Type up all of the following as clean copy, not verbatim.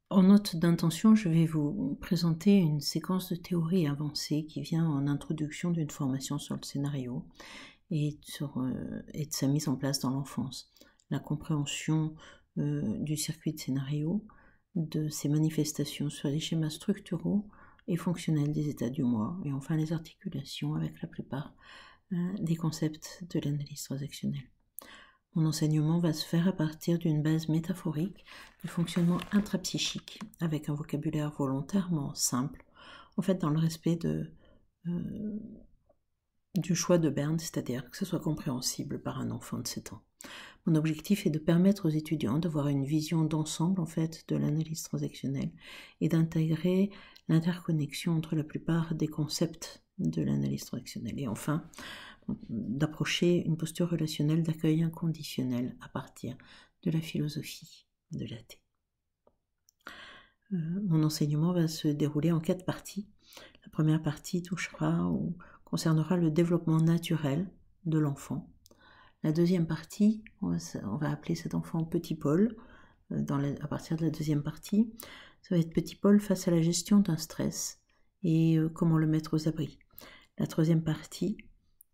En note d'intention, je vais vous présenter une séquence de théorie avancée qui vient en introduction d'une formation sur le scénario et de sa mise en place dans l'enfance. La compréhension du circuit de scénario, de ses manifestations sur les schémas structuraux et fonctionnels des états du moi, et enfin les articulations avec la plupart des concepts de l'analyse transactionnelle. Mon enseignement va se faire à partir d'une base métaphorique du fonctionnement intrapsychique, avec un vocabulaire volontairement simple, en fait dans le respect du choix de Berne, c'est-à-dire que ce soit compréhensible par un enfant de 7 ans. Mon objectif est de permettre aux étudiants d'avoir une vision d'ensemble en fait de l'analyse transactionnelle et d'intégrer l'interconnexion entre la plupart des concepts de l'analyse transactionnelle. Et enfin, d'approcher une posture relationnelle d'accueil inconditionnel à partir de la philosophie de l'AT. Mon enseignement va se dérouler en 4 parties. La première partie touchera ou concernera le développement naturel de l'enfant. La deuxième partie, on va appeler cet enfant Petit Paul, à partir de la deuxième partie. Ça va être Petit Paul face à la gestion d'un stress et comment le mettre aux abris. La troisième partie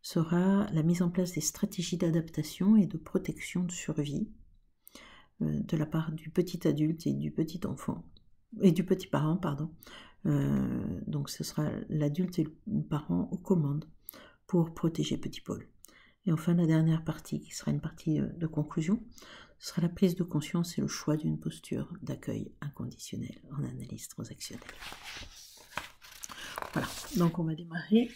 sera la mise en place des stratégies d'adaptation et de protection de survie de la part du petit adulte et du petit enfant, et du petit parent, pardon. Donc ce sera l'adulte et le parent aux commandes pour protéger Petit Paul. Et enfin la dernière partie, qui sera une partie de conclusion, ce sera la prise de conscience et le choix d'une posture d'accueil inconditionnel en analyse transactionnelle. Voilà, donc on va démarrer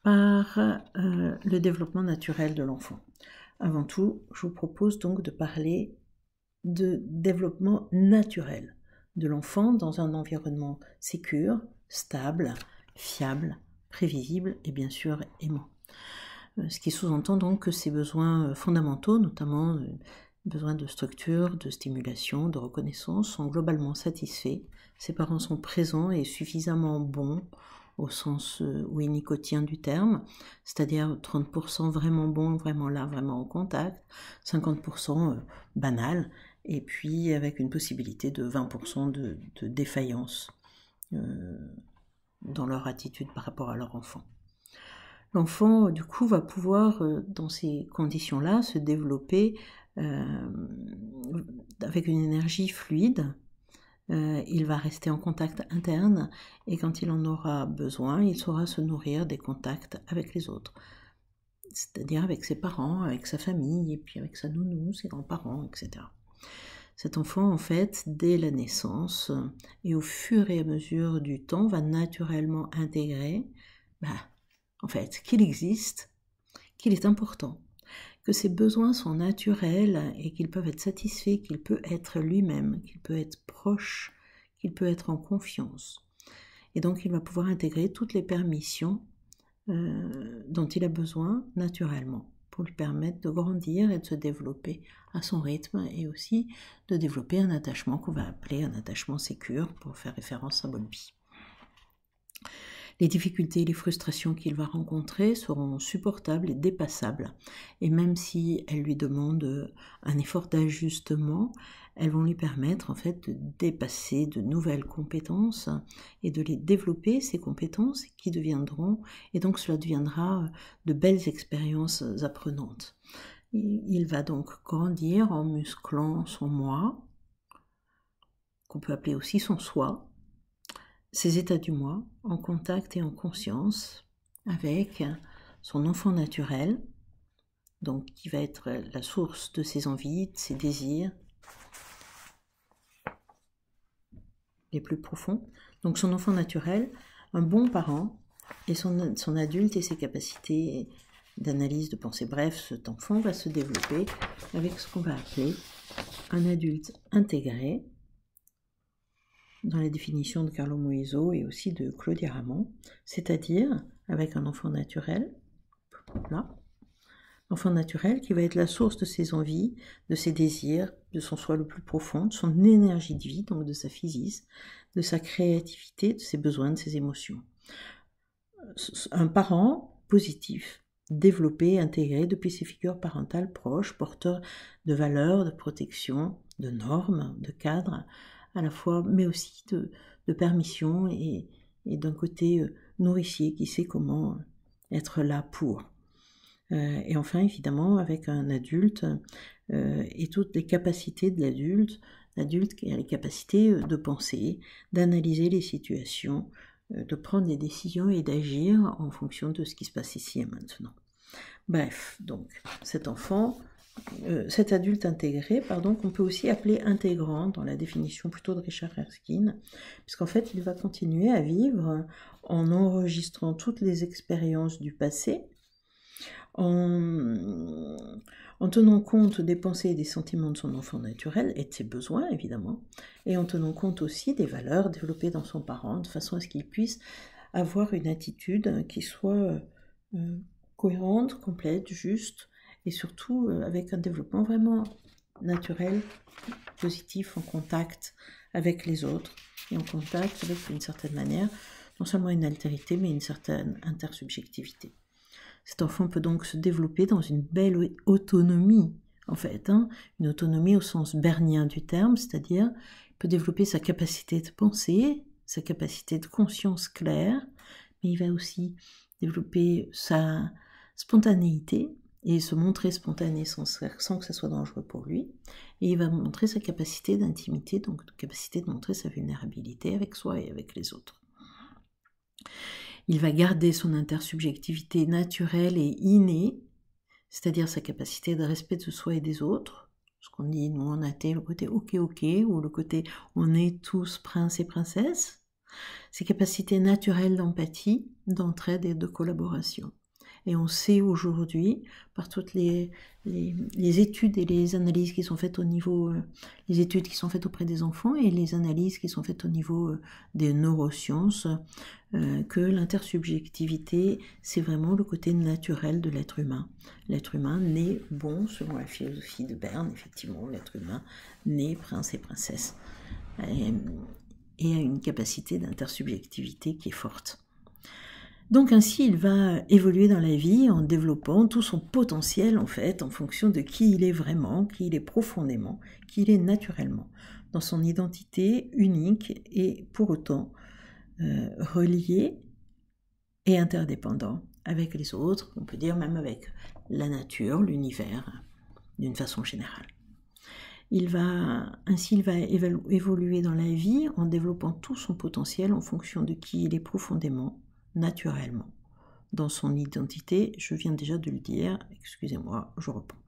par le développement naturel de l'enfant. Avant tout, je vous propose donc de parler de développement naturel de l'enfant dans un environnement sécure, stable, fiable, prévisible et bien sûr aimant. Ce qui sous-entend donc que ses besoins fondamentaux, notamment besoins de structure, de stimulation, de reconnaissance, sont globalement satisfaits. Ses parents sont présents et suffisamment bons au sens winnicottien du terme, c'est-à-dire 30% vraiment bon, vraiment là, vraiment en contact, 50% banal, et puis avec une possibilité de 20% de défaillance dans leur attitude par rapport à leur enfant. L'enfant, du coup, va pouvoir, dans ces conditions-là, se développer avec une énergie fluide. Il va rester en contact interne et quand il en aura besoin, il saura se nourrir des contacts avec les autres, c'est-à-dire avec ses parents, avec sa famille, et puis avec sa nounou, ses grands-parents, etc. Cet enfant, en fait, dès la naissance et au fur et à mesure du temps, va naturellement intégrer en fait, qu'il existe, qu'il est important, que ses besoins sont naturels et qu'ils peuvent être satisfaits, qu'il peut être lui-même, qu'il peut être proche, qu'il peut être en confiance. Et donc il va pouvoir intégrer toutes les permissions dont il a besoin naturellement pour lui permettre de grandir et de se développer à son rythme et aussi de développer un attachement qu'on va appeler un attachement sécure pour faire référence à Bowlby. Les difficultés et les frustrations qu'il va rencontrer seront supportables et dépassables. Et même si elles lui demandent un effort d'ajustement, elles vont lui permettre en fait de dépasser de nouvelles compétences et de les développer, ces compétences qui deviendront, et donc cela deviendra de belles expériences apprenantes. Il va donc grandir en musclant son moi, qu'on peut appeler aussi son soi, ses états du moi, en contact et en conscience avec son enfant naturel, donc qui va être la source de ses envies, de ses désirs les plus profonds. Donc son enfant naturel, un bon parent, et son adulte et ses capacités d'analyse, de pensée. Bref, cet enfant va se développer avec ce qu'on va appeler un adulte intégré, dans la définition de Carlo Moiso et aussi de Claudia Ramon, c'est-à-dire avec un enfant naturel, là, l'enfant naturel qui va être la source de ses envies, de ses désirs, de son soi le plus profond, de son énergie de vie, donc de sa physis, de sa créativité, de ses besoins, de ses émotions. Un parent positif développé, intégré depuis ses figures parentales proches, porteurs de valeurs, de protection, de normes, de cadres, à la fois, mais aussi de permission et d'un côté nourricier qui sait comment être là pour. Et enfin, évidemment, avec un adulte et toutes les capacités de l'adulte qui a les capacités de penser, d'analyser les situations, de prendre des décisions et d'agir en fonction de ce qui se passe ici et maintenant. Bref, donc cet enfant, cet adulte intégré, qu'on peut aussi appeler intégrant dans la définition plutôt de Richard Erskine, puisqu'en fait il va continuer à vivre en enregistrant toutes les expériences du passé, en tenant compte des pensées et des sentiments de son enfant naturel et de ses besoins évidemment, et en tenant compte aussi des valeurs développées dans son parent, de façon à ce qu'il puisse avoir une attitude qui soit cohérente, complète, juste, et surtout avec un développement vraiment naturel, positif, en contact avec les autres, et en contact avec, d'une certaine manière, non seulement une altérité, mais une certaine intersubjectivité. Cet enfant peut donc se développer dans une belle autonomie, en fait, une autonomie au sens bernien du terme, c'est-à-dire il peut développer sa capacité de penser, sa capacité de conscience claire, mais il va aussi développer sa spontanéité et se montrer spontané sans que ça soit dangereux pour lui, et il va montrer sa capacité d'intimité, donc capacité de montrer sa vulnérabilité avec soi et avec les autres. Il va garder son intersubjectivité naturelle et innée, c'est-à-dire sa capacité de respect de soi et des autres, ce qu'on dit, nous on a été le côté ok, ou le côté on est tous princes et princesses, ses capacités naturelles d'empathie, d'entraide et de collaboration. Et on sait aujourd'hui, par toutes les études et les analyses qui sont faites au niveau, les études qui sont faites auprès des enfants et les analyses qui sont faites au niveau des neurosciences, que l'intersubjectivité, c'est vraiment le côté naturel de l'être humain. L'être humain naît bon, selon la philosophie de Berne, effectivement, l'être humain naît prince et princesse. Et a une capacité d'intersubjectivité qui est forte. Donc ainsi, il va évoluer dans la vie en développant tout son potentiel, en fait, en fonction de qui il est vraiment, qui il est profondément, qui il est naturellement, dans son identité unique et pour autant relié et interdépendant avec les autres, on peut dire même avec la nature, l'univers, d'une façon générale. Il va évoluer dans la vie en développant tout son potentiel en fonction de qui il est profondément, naturellement. Dans son identité, je viens déjà de le dire, excusez-moi, je reprends.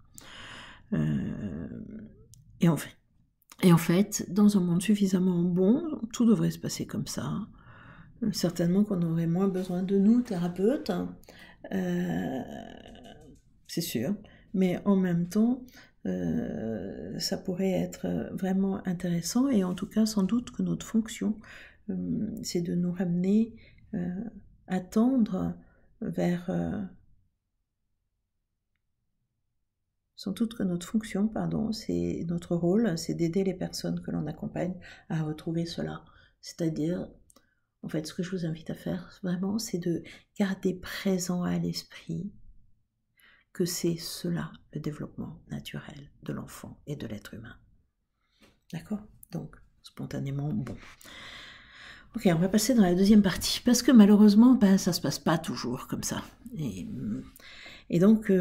Et en fait, dans un monde suffisamment bon, tout devrait se passer comme ça. Certainement qu'on aurait moins besoin de nous, thérapeutes, c'est sûr, mais en même temps, ça pourrait être vraiment intéressant, et en tout cas sans doute que notre fonction, c'est de nous ramener à tendre vers... sans doute que notre fonction, c'est notre rôle, c'est d'aider les personnes que l'on accompagne à retrouver cela. C'est-à-dire, en fait, ce que je vous invite à faire vraiment, c'est de garder présent à l'esprit que c'est cela, le développement naturel de l'enfant et de l'être humain. D'accord ? Donc, spontanément, bon. Ok, on va passer dans la deuxième partie, parce que malheureusement, ça se passe pas toujours comme ça. Et donc,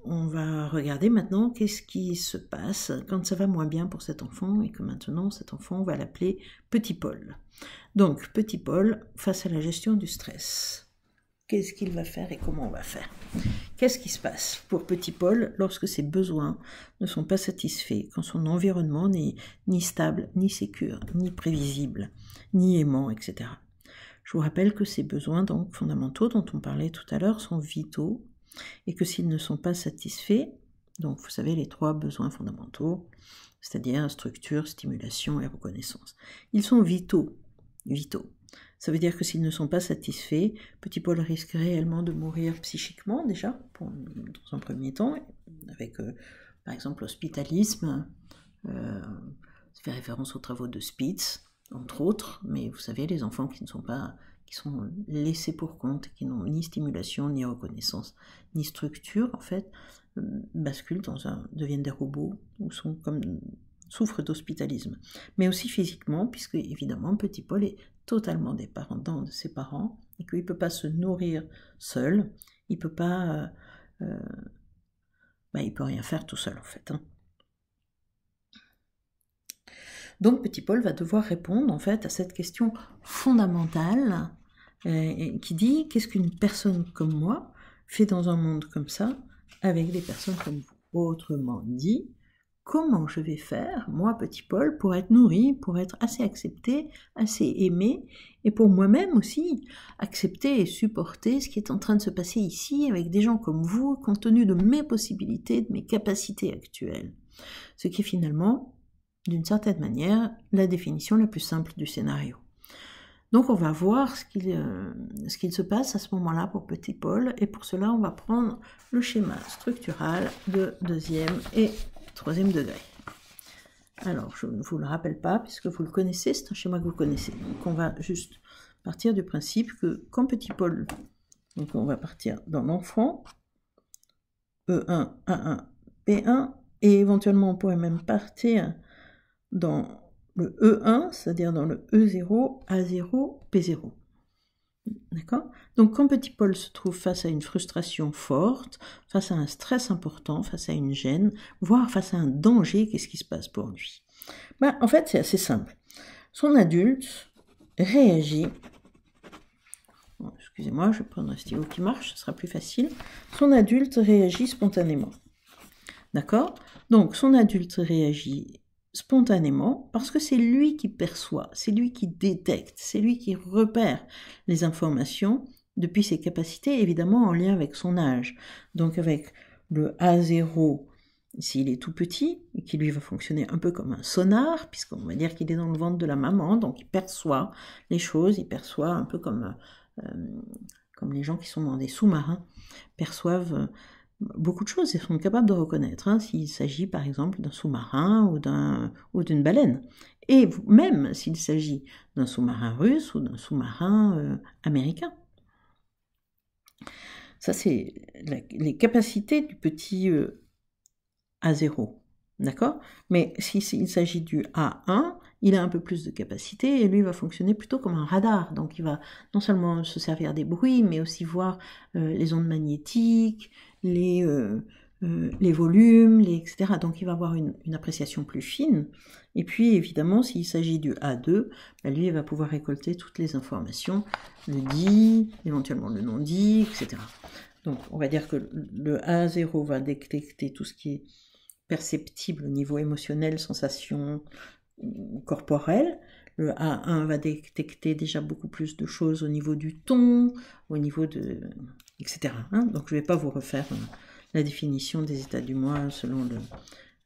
on va regarder maintenant qu'est-ce qui se passe quand ça va moins bien pour cet enfant, et que maintenant, cet enfant, on va l'appeler Petit Paul. Donc, Petit Paul, face à la gestion du stress. Qu'est-ce qu'il va faire et comment on va faire ? Qu'est-ce qui se passe pour Petit Paul lorsque ses besoins ne sont pas satisfaits, quand son environnement n'est ni stable, ni sécure, ni prévisible, ni aimant, etc. Je vous rappelle que ces besoins donc fondamentaux dont on parlait tout à l'heure sont vitaux, et que s'ils ne sont pas satisfaits, donc vous savez les 3 besoins fondamentaux, c'est-à-dire structure, stimulation et reconnaissance, ils sont vitaux. Ça veut dire que s'ils ne sont pas satisfaits, Petit Paul risque réellement de mourir psychiquement déjà, dans un premier temps, avec par exemple l'hospitalisme, ça fait référence aux travaux de Spitz, entre autres, mais vous savez, les enfants qui ne sont pas qui sont laissés pour compte, qui n'ont ni stimulation, ni reconnaissance, ni structure, en fait, basculent deviennent des robots, ou souffrent d'hospitalisme. Mais aussi physiquement, puisque évidemment, petit Paul est totalement dépendant de ses parents, et qu'il ne peut pas se nourrir seul, il peut pas... il peut rien faire tout seul, en fait. Donc petit Paul va devoir répondre en fait à cette question fondamentale qui dit qu'est-ce qu'une personne comme moi fait dans un monde comme ça avec des personnes comme vous. Autrement dit, comment je vais faire, moi petit Paul, pour être nourri, pour être assez accepté, assez aimé, et pour moi-même aussi accepter et supporter ce qui est en train de se passer ici avec des gens comme vous, compte tenu de mes possibilités, de mes capacités actuelles. Ce qui est finalement, d'une certaine manière, la définition la plus simple du scénario. Donc on va voir ce qu'il se passe à ce moment-là pour petit Paul, et pour cela on va prendre le schéma structural de 2e et 3e degré. Alors je ne vous le rappelle pas puisque vous le connaissez, c'est un schéma que vous connaissez. Donc on va juste partir du principe que quand petit Paul, donc on va partir dans l'enfant, E1, A1, P1, et éventuellement on pourrait même partir dans le E1, c'est-à-dire dans le E0, A0, P0. D'accord ? Donc quand petit Paul se trouve face à une frustration forte, face à un stress important, face à une gêne, voire face à un danger, qu'est-ce qui se passe pour lui ? En fait, c'est assez simple. Son adulte réagit... Excusez-moi, je vais prendre un stylo qui marche, ce sera plus facile. Son adulte réagit spontanément. D'accord ? Donc son adulte réagit spontanément, parce que c'est lui qui perçoit, c'est lui qui détecte, c'est lui qui repère les informations depuis ses capacités, évidemment en lien avec son âge. Donc avec le A0, s'il est tout petit, et qui lui va fonctionner un peu comme un sonar, puisqu'on va dire qu'il est dans le ventre de la maman, donc il perçoit les choses, il perçoit un peu comme les gens qui sont dans des sous-marins, perçoivent beaucoup de choses, ils sont capables de reconnaître, s'il s'agit par exemple d'un sous-marin ou d'une baleine. Et même s'il s'agit d'un sous-marin russe ou d'un sous-marin américain. Ça, c'est les capacités du petit A0, d'accord ? Mais s'il s'agit du A1, il a un peu plus de capacité et lui va fonctionner plutôt comme un radar. Donc il va non seulement se servir des bruits, mais aussi voir les ondes magnétiques, les volumes, etc. Donc il va avoir une appréciation plus fine. Et puis évidemment, s'il s'agit du A2, lui il va pouvoir récolter toutes les informations, le dit, éventuellement le non dit, etc. Donc on va dire que le A0 va détecter tout ce qui est perceptible au niveau émotionnel, sensation corporelle. Le A1 va détecter déjà beaucoup plus de choses au niveau du ton, au niveau de... etc. Donc je ne vais pas vous refaire la définition des états du moi selon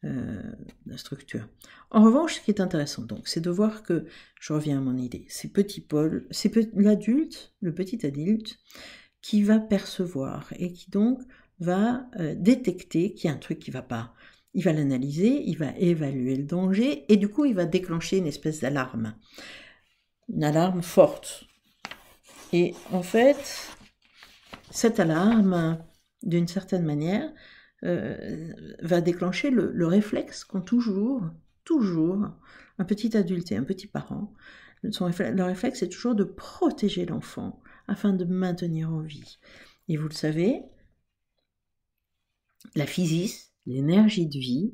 la structure. En revanche, ce qui est intéressant, donc, c'est de voir que, je reviens à mon idée, c'est petit Paul, c'est l'adulte, le petit adulte, qui va percevoir et qui donc va détecter qu'il y a un truc qui ne va pas. Il va l'analyser, il va évaluer le danger et du coup il va déclencher une espèce d'alarme. Une alarme forte. Et en fait, cette alarme, d'une certaine manière, va déclencher le réflexe qu'ont toujours un petit adulte et un petit parent. Le réflexe est toujours de protéger l'enfant afin de maintenir en vie. Et vous le savez, la physis, l'énergie de vie,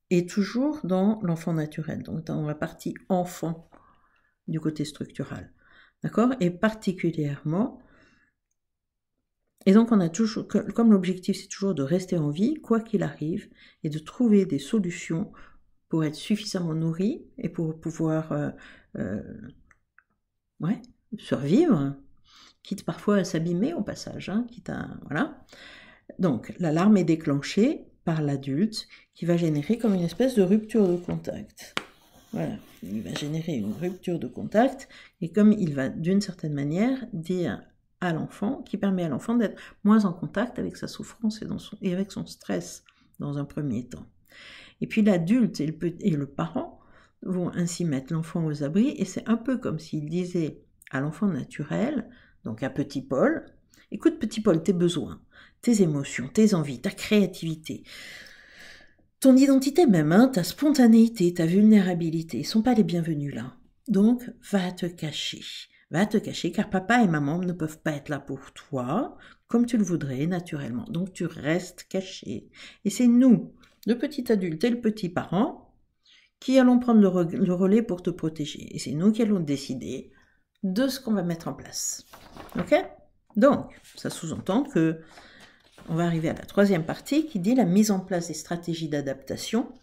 est toujours dans l'enfant naturel, donc dans la partie enfant du côté structural. D'accord ? Et particulièrement, et donc on a toujours, comme l'objectif c'est toujours de rester en vie, quoi qu'il arrive, et de trouver des solutions pour être suffisamment nourri et pour pouvoir survivre, quitte parfois à s'abîmer au passage, voilà. Donc l'alarme est déclenchée par l'adulte qui va générer comme une espèce de rupture de contact. Voilà, il va générer une rupture de contact et comme il va d'une certaine manière dire à l'enfant, qui permet à l'enfant d'être moins en contact avec sa souffrance et avec son stress dans un premier temps. Et puis l'adulte et le parent vont ainsi mettre l'enfant aux abris et c'est un peu comme s'il disait à l'enfant naturel, donc à petit Paul, écoute petit Paul, tes besoins, tes émotions, tes envies, ta créativité, ton identité même, hein, ta spontanéité, ta vulnérabilité, ils ne sont pas les bienvenus là. Donc, va te cacher. Va te cacher car papa et maman ne peuvent pas être là pour toi comme tu le voudrais naturellement. Donc, tu restes caché. Et c'est nous, le petit adulte et le petit parent, qui allons prendre le relais pour te protéger. Et c'est nous qui allons décider de ce qu'on va mettre en place. Ok? Donc, ça sous-entend que on va arriver à la troisième partie qui dit la mise en place des stratégies d'adaptation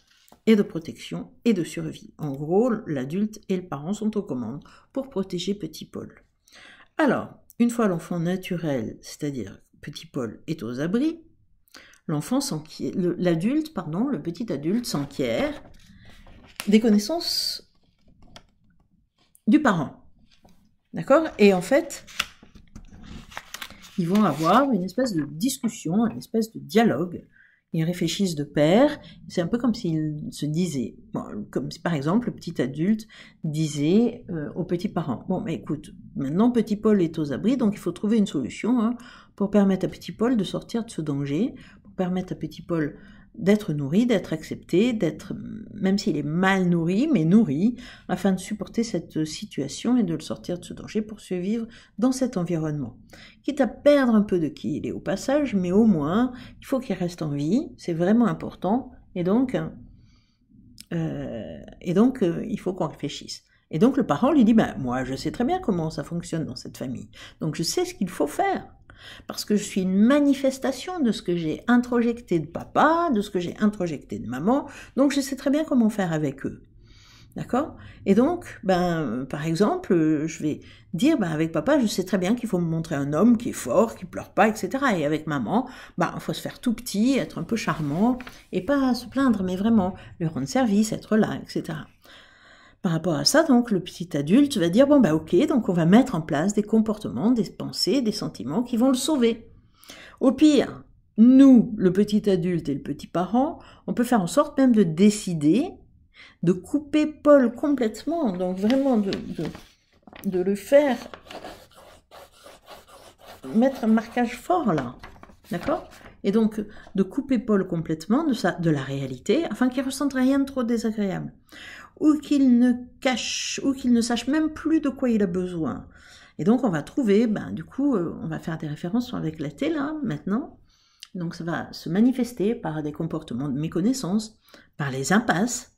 et de protection et de survie. En gros, l'adulte et le parent sont aux commandes pour protéger petit Paul. Alors, une fois l'enfant naturel, c'est-à-dire petit Paul, est aux abris, l'adulte, le petit adulte s'enquiert des connaissances du parent. D'accord? Et en fait, ils vont avoir une espèce de discussion, une espèce de dialogue. Ils réfléchissent de pair. C'est un peu comme s'ils se disaient, comme si par exemple le petit adulte disait aux petits parents, bon, mais écoute, maintenant petit Paul est aux abris, donc il faut trouver une solution pour permettre à petit Paul de sortir de ce danger, pour permettre à petit Paul d'être nourri, d'être accepté, d'être, même s'il est mal nourri, mais nourri, afin de supporter cette situation et de le sortir de ce danger pour survivre dans cet environnement. Quitte à perdre un peu de qui il est au passage, mais au moins, il faut qu'il reste en vie, c'est vraiment important, et donc il faut qu'on réfléchisse. Et donc le parent lui dit, moi je sais très bien comment ça fonctionne dans cette famille, donc je sais ce qu'il faut faire. Parce que je suis une manifestation de ce que j'ai introjecté de papa, de ce que j'ai introjecté de maman, donc je sais très bien comment faire avec eux. D'accord? Et donc, par exemple, je vais dire, avec papa, je sais très bien qu'il faut me montrer un homme qui est fort, qui pleure pas, etc. Et avec maman, il faut se faire tout petit, être un peu charmant, et pas se plaindre, mais vraiment lui rendre service, être là, etc. Par rapport à ça, donc, le petit adulte va dire, ok, donc on va mettre en place des comportements, des pensées, des sentiments qui vont le sauver. Au pire, nous, le petit adulte et le petit parent, on peut faire en sorte même de décider de couper Paul complètement, donc vraiment de le faire mettre un marquage fort là, d'accord? Et donc de couper Paul complètement de la réalité, afin qu'il ne ressente rien de trop désagréable, ou qu'il ne sache même plus de quoi il a besoin. Et donc on va trouver, du coup, on va faire des références avec la T là, maintenant. Donc ça va se manifester par des comportements de méconnaissance, par les impasses,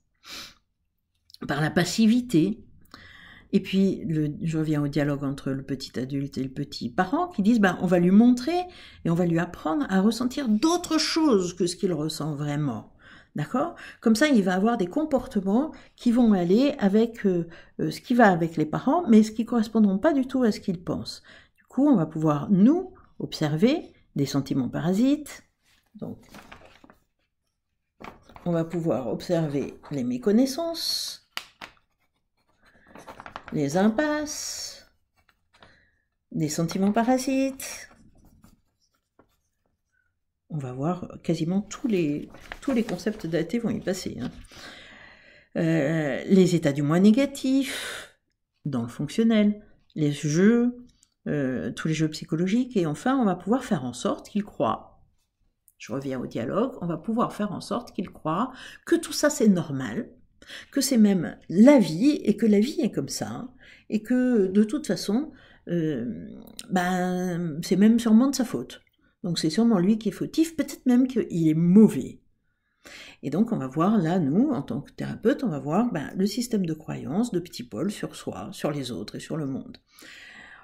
par la passivité. Et puis, je reviens au dialogue entre le petit adulte et le petit parent qui disent, on va lui montrer et on va lui apprendre à ressentir d'autres choses que ce qu'il ressent vraiment. D'accord? Comme ça, il va avoir des comportements qui vont aller avec ce qui va avec les parents, mais ce qui ne correspondront pas du tout à ce qu'ils pensent. Du coup, on va pouvoir, nous, observer des sentiments parasites. Donc, on va pouvoir observer les méconnaissances, les impasses, des sentiments parasites. On va voir quasiment tous les concepts d'AT vont y passer. Les états du moi négatifs, dans le fonctionnel, les jeux, tous les jeux psychologiques, et enfin on va pouvoir faire en sorte qu'il croit. Je reviens au dialogue, on va pouvoir faire en sorte qu'il croit que tout ça c'est normal, que c'est même la vie, et que la vie est comme ça, et que de toute façon, c'est même sûrement de sa faute. Donc c'est sûrement lui qui est fautif, peut-être même qu'il est mauvais. Et donc on va voir là, nous, en tant que thérapeute, on va voir le système de croyance de petit Paul sur soi, sur les autres et sur le monde.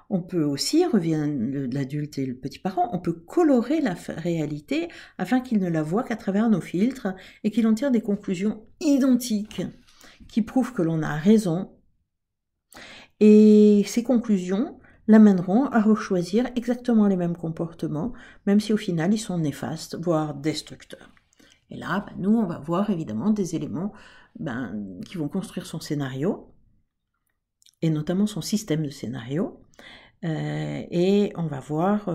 On peut aussi, revient l'adulte et le petit parent, on peut colorer la réalité afin qu'il ne la voit qu'à travers nos filtres et qu'il en tire des conclusions identiques qui prouvent que l'on a raison. Et ces conclusions l'amèneront à rechoisir exactement les mêmes comportements, même si au final ils sont néfastes, voire destructeurs. Et là, nous, on va voir évidemment des éléments qui vont construire son scénario, et notamment son système de scénario, et on va voir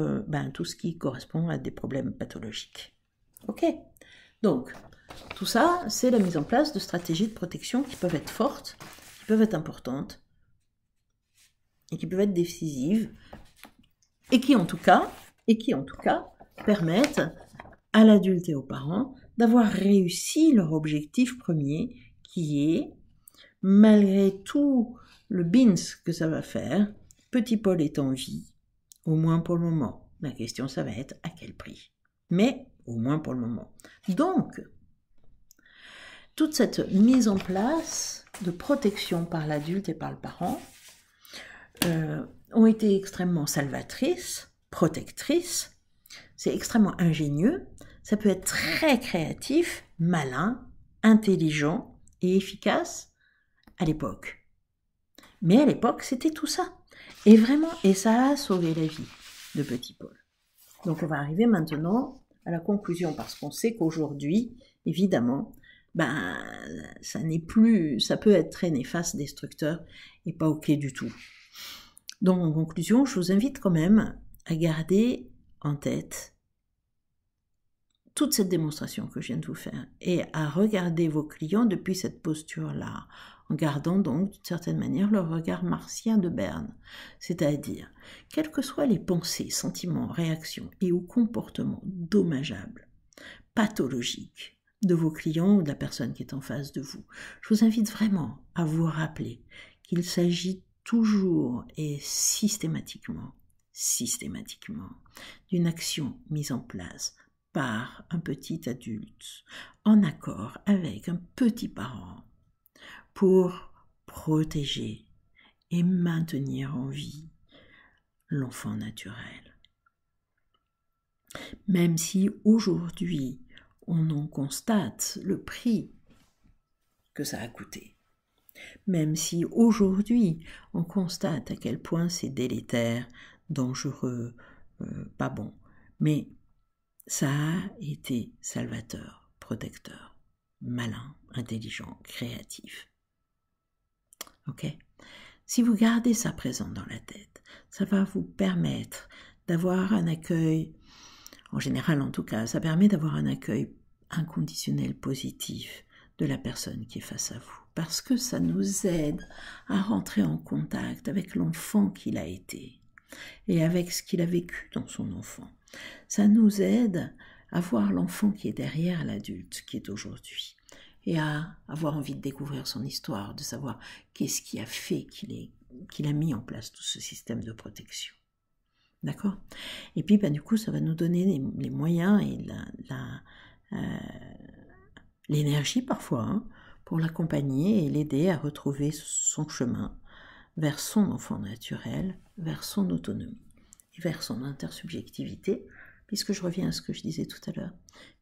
tout ce qui correspond à des problèmes pathologiques. Ok? Donc, tout ça, c'est la mise en place de stratégies de protection qui peuvent être fortes, qui peuvent être importantes, et qui peuvent être décisives, et qui en tout cas permettent à l'adulte et aux parents d'avoir réussi leur objectif premier, qui est, malgré tout le bins que ça va faire, petit Paul est en vie, au moins pour le moment. La question, ça va être à quel prix. Mais au moins pour le moment. Donc, toute cette mise en place de protection par l'adulte et par le parent ont été extrêmement salvatrices, protectrices. C'est extrêmement ingénieux. Ça peut être très créatif, malin, intelligent et efficace à l'époque. Mais à l'époque, c'était tout ça. Et vraiment, et ça a sauvé la vie de petit Paul. Donc on va arriver maintenant à la conclusion, parce qu'on sait qu'aujourd'hui, évidemment, ça n'est plus, ça peut être très néfaste, destructeur, et pas ok du tout. Donc en conclusion, je vous invite quand même à garder en tête toute cette démonstration que je viens de vous faire, et à regarder vos clients depuis cette posture-là, en gardant donc d'une certaine manière le regard martien de Berne, c'est-à-dire, quelles que soient les pensées, sentiments, réactions et ou comportements dommageables, pathologiques de vos clients ou de la personne qui est en face de vous, je vous invite vraiment à vous rappeler qu'il s'agit toujours et systématiquement d'une action mise en place par un petit adulte, en accord avec un petit parent, pour protéger et maintenir en vie l'enfant naturel. Même si aujourd'hui on en constate le prix que ça a coûté, même si aujourd'hui on constate à quel point c'est délétère, dangereux, pas bon, mais ça a été salvateur, protecteur, malin, intelligent, créatif. Ok ? Si vous gardez ça présent dans la tête, ça va vous permettre d'avoir un accueil, en général en tout cas, ça permet d'avoir un accueil inconditionnel positif de la personne qui est face à vous. Parce que ça nous aide à rentrer en contact avec l'enfant qu'il a été et avec ce qu'il a vécu dans son enfant. Ça nous aide à voir l'enfant qui est derrière l'adulte qui est aujourd'hui et à avoir envie de découvrir son histoire, de savoir qu'est-ce qui a fait qu'il a mis en place tout ce système de protection. D'accord ? Et puis, du coup, ça va nous donner les moyens et l'énergie parfois pour l'accompagner et l'aider à retrouver son chemin vers son enfant naturel, vers son autonomie et vers son intersubjectivité, puisque je reviens à ce que je disais tout à l'heure.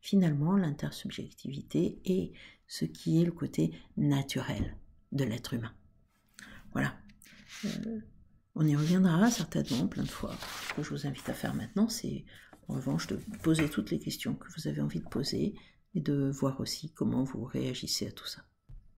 Finalement, l'intersubjectivité est ce qui est le côté naturel de l'être humain. Voilà. On y reviendra certainement plein de fois. Ce que je vous invite à faire maintenant, c'est en revanche de poser toutes les questions que vous avez envie de poser et de voir aussi comment vous réagissez à tout ça.